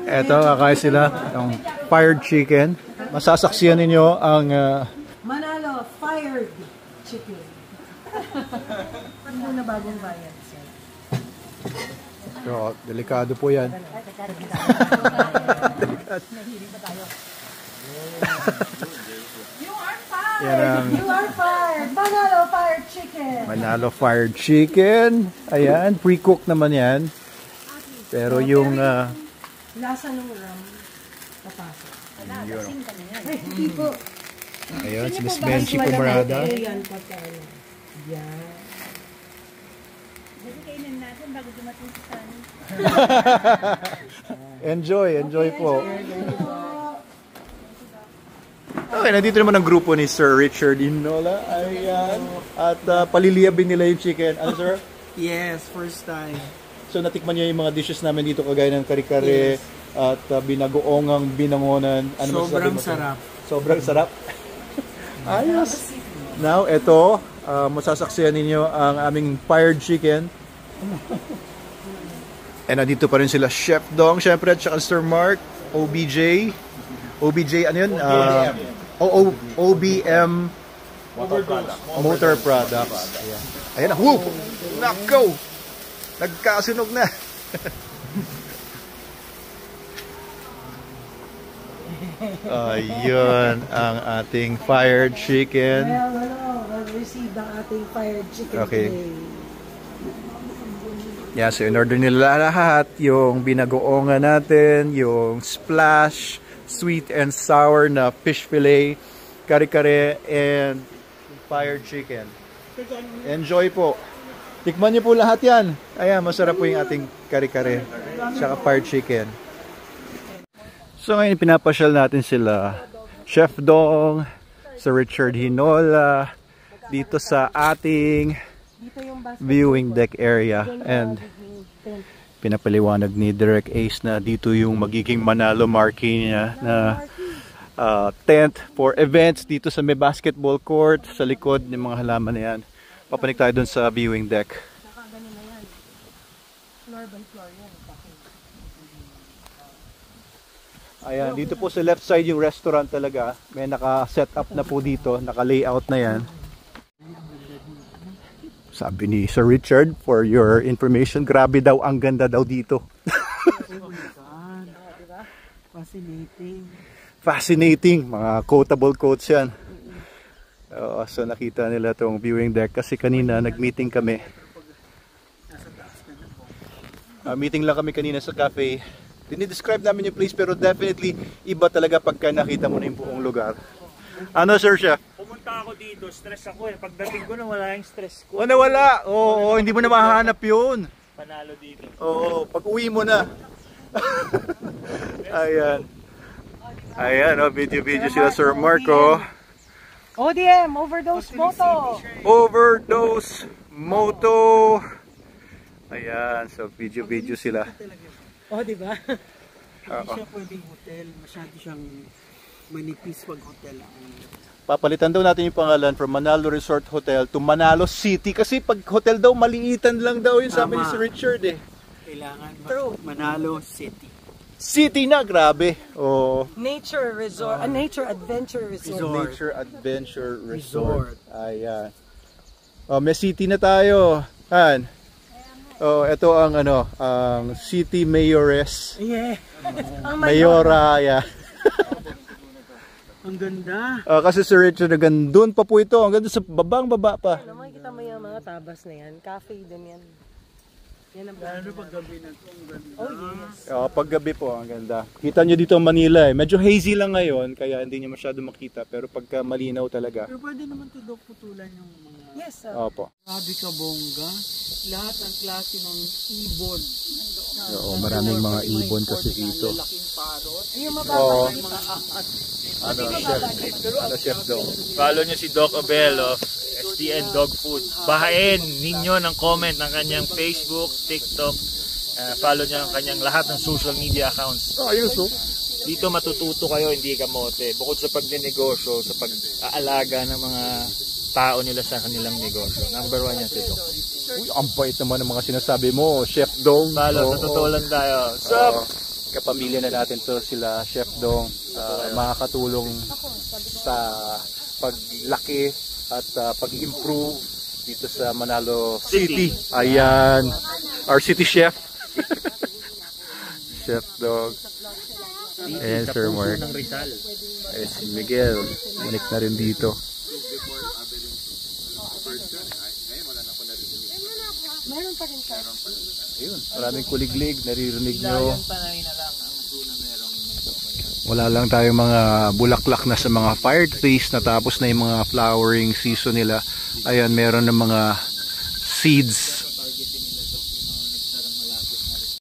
Eto, kakain sila ng fired chicken. Masasaksiyan ninyo ang Manalo fired chicken. Ano na bagong bayan, sir? So, delikado po yan. You are fired! You are fired! Manalo fired chicken! Manalo fired chicken. Ayan, pre-cook naman yan. Pero yung lasa ng ram, papasok. yun. Ay, hindi po. Ayun, si Miss Benchi Pumarada. Yan, pagkain. Yan. Kasi kainan natin bago dumating sa Sunny. Enjoy po. Okay, nandito naman ang grupo ni Sir Richard Hinola. Ayan. At paliliyabin nila yung chicken. Ano, sir? Yes, first time. So, natikman niyo yung mga dishes namin dito kagaya ng kare-kare at binagoongang binangonan. Ano Sobrang sarap. Sobrang sarap. Ayos. Now, ito, masasaksiyan ninyo ang aming fired chicken. And nandito pa rin sila Chef Dong, syempre, at saka Sir Mark, OBJ. OBJ, ano yun? OBM Motor Products. Ayan na. Whoop! Nako! Nagkasunog na. Ayun ang ating fired chicken. Well, receive ang ating fired chicken today. Yeah, so in order nila lahat, yung binagoongan natin, yung splash, sweet and sour na fish fillet, kare-kare, and fired chicken. Enjoy po. Tikman niyo po lahat yan. Ayan, masarap po yung ating kare-kare, saka fired chicken. So ngayon pinapasyal natin sila Chef Dong, Sir Richard Hinola dito sa ating viewing deck area, and pinapaliwanag ni Direk Ace na dito yung magiging Manalo marquee niya na tent for events dito sa may basketball court sa likod ng mga halaman na yan. Papanik tayo dun sa viewing deck. Ayan, dito po sa left side yung restaurant talaga. May naka-set up na po dito, naka-layout na yan. Sabi ni Sir Richard, for your information, grabe daw, ang ganda daw dito. Fascinating. Fascinating, mga quotable quotes yan. So nakita nila itong viewing deck kasi kanina nag-meeting kami. Meeting lang kami kanina sa cafe. Dinidescribe namin yung place pero definitely iba talaga pagka nakita mo na yung buong lugar. Ano, Sir Chef? Pumunta ako dito, stress ako eh. Pagdating ko na wala yung stress ko. Wala. Oo, hindi mo na mahanap yun. Panalo dito. Oo, pag uwi mo na. Ayan. Ayan, video sila Sir Marco. ODM, Overdose Moto. Overdose Moto. Ayan, so video sila. Oh, di ba? Oo. Hindi siya pwedeng hotel. Masyado siyang manipis pag hotel. Papalitan daw natin yung pangalan from Manalo Resort Hotel to Manalo City kasi pag hotel daw maliitan lang daw yun, sabi ni Sir Richard eh. Kailangan Manalo City. City na, grabe. Oh. Nature Resort, Nature Adventure Resort. Nature Adventure Resort. Ayan. Oh, may city na tayo. Han. Oh, ito ang ang city mayoress. Yeah. Mayora, yeah. Ang ganda. Kasi Sir Richard, doon pa po ito. Ang ganda sa baba pa. Ano, makikita mo yung mga tabas na yan. Cafe din yan. Yan ang Lalo pag gabi na ito. Ang ganda. Oh, yes. Pag gabi po, ang ganda. Kita nyo dito Manila eh. Medyo hazy lang ngayon, kaya hindi nyo masyado makita. Pero pagka malinaw talaga. Pero pwede naman ito putulan yung mga... Yes, sir. Opo. Grabe ka, bongga. Lahat ang klase ng ibon. Oo, maraming mga ibon kasi dito. Lalaking parot. Yung mababa. Chef Dong. Follow nyo si Doc Abel of STN Dog Food. Bahain ninyo ng comment ng kanyang Facebook, TikTok. Follow nyo ang kanyang lahat ng social media accounts. Ayos oh. Dito matututo kayo, hindi kamote. Bukod sa pagnenegosyo, sa pag-aalaga ng mga tao nila sa kanilang negosyo. Number 1 yan si Doc. Uy, ang bait naman ng mga sinasabi mo, Chef Dong. Follow, sa totoo lang tayo. Sup? kapamilya na natin to, sila Chef Dong, makakatulong sa paglaki at pag-improve dito sa Manalo City. Ayan, our city chef. Chef Dong. And Sir Mark. Eh, si Miguel, balik na rin dito. Meron pa rin siya. Ayun, maraming kuliglig, naririnig nyo. Wala lang tayong mga bulaklak na sa mga fire trees, natapos na yung mga flowering season nila. Ayan, meron ng mga seeds